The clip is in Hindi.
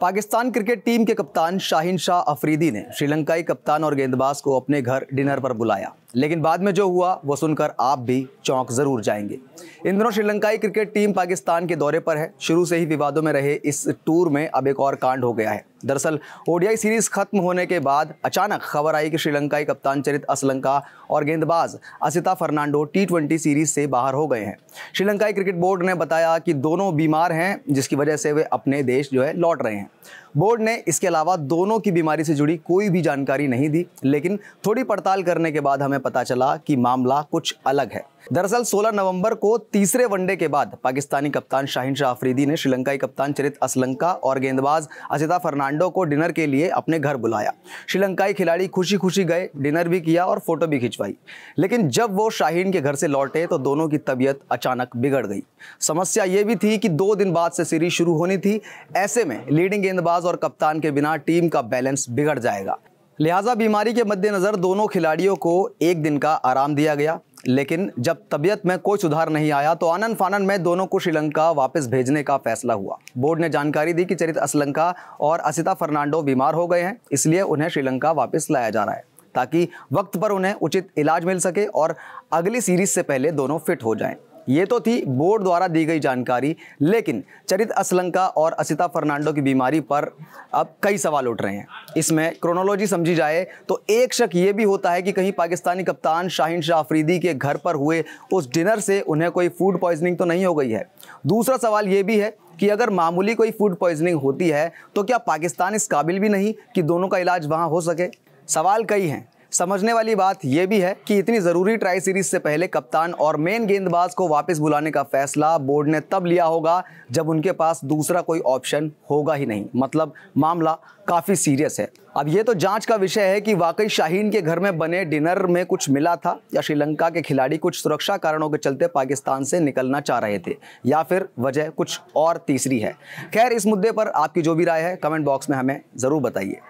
पाकिस्तान क्रिकेट टीम के कप्तान शाहीन शाह अफरीदी ने श्रीलंकाई कप्तान और गेंदबाज को अपने घर डिनर पर बुलाया, लेकिन बाद में जो हुआ वो सुनकर आप भी चौंक जरूर जाएंगे। इन दिनों श्रीलंकाई क्रिकेट टीम पाकिस्तान के दौरे पर है। शुरू से ही विवादों में रहे इस टूर में अब एक और कांड हो गया है। दरअसल ओडीआई सीरीज खत्म होने के बाद अचानक खबर आई कि श्रीलंकाई कप्तान चरित असलंका और गेंदबाज असिता फर्नांडो T20 सीरीज से बाहर हो गए हैं। श्रीलंकाई क्रिकेट बोर्ड ने बताया कि दोनों बीमार हैं, जिसकी वजह से वे अपने देश लौट रहे हैं। बोर्ड ने इसके अलावा दोनों की बीमारी से जुड़ी कोई भी जानकारी नहीं दी, लेकिन थोड़ी पड़ताल करने के बाद हमें पता चला कि मामला कुछ अलग है। दरअसल 16 नवंबर को तीसरे वनडे के बाद पाकिस्तानी कप्तान शाहीन शाह अफरीदी ने श्रीलंकाई कप्तान चरित असलंका और गेंदबाज असिता फर्नांडो को डिनर के लिए अपने घर बुलाया। श्रीलंकाई खिलाड़ी खुशी खुशी गए, डिनर भी किया और फोटो भी खिंचवाई। लेकिन जब वो शाहीन के घर से लौटे तो दोनों की तबीयत अचानक बिगड़ गई। समस्या ये भी थी कि 2 दिन बाद से सीरीज शुरू होनी थी। ऐसे में लीडिंग गेंदबाज और कप्तान के बिना टीम का बैलेंस बिगड़ जाएगा। लिहाजा बीमारी के मद्देनजर दोनों खिलाड़ियों को 1 दिन का आराम दिया गया। लेकिन जब तबीयत में कोई सुधार नहीं आया तो आनन फानन में दोनों को श्रीलंका वापस भेजने का फैसला हुआ। बोर्ड ने जानकारी दी कि चरित असलंका और असिता फर्नांडो बीमार हो गए हैं, इसलिए उन्हें श्रीलंका वापस लाया जा रहा है ताकि वक्त पर उन्हें उचित इलाज मिल सके और अगली सीरीज से पहले दोनों फिट हो जाएं। ये तो थी बोर्ड द्वारा दी गई जानकारी, लेकिन चरित असलंका और असिता फर्नांडो की बीमारी पर अब कई सवाल उठ रहे हैं। इसमें क्रोनोलॉजी समझी जाए तो एक शक ये भी होता है कि कहीं पाकिस्तानी कप्तान शाहीन शाह अफरीदी के घर पर हुए उस डिनर से उन्हें कोई फूड पॉइजनिंग तो नहीं हो गई है। दूसरा सवाल ये भी है कि अगर मामूली कोई फूड पॉइजनिंग होती है तो क्या पाकिस्तान इस काबिल भी नहीं कि दोनों का इलाज वहाँ हो सके? सवाल कई हैं। समझने वाली बात यह भी है कि इतनी ज़रूरी ट्राई सीरीज से पहले कप्तान और मेन गेंदबाज को वापस बुलाने का फैसला बोर्ड ने तब लिया होगा जब उनके पास दूसरा कोई ऑप्शन होगा ही नहीं। मतलब मामला काफ़ी सीरियस है। अब ये तो जांच का विषय है कि वाकई शाहीन के घर में बने डिनर में कुछ मिला था या श्रीलंका के खिलाड़ी कुछ सुरक्षा कारणों के चलते पाकिस्तान से निकलना चाह रहे थे, या फिर वजह कुछ और तीसरी है। खैर, इस मुद्दे पर आपकी जो भी राय है कमेंट बॉक्स में हमें ज़रूर बताइए।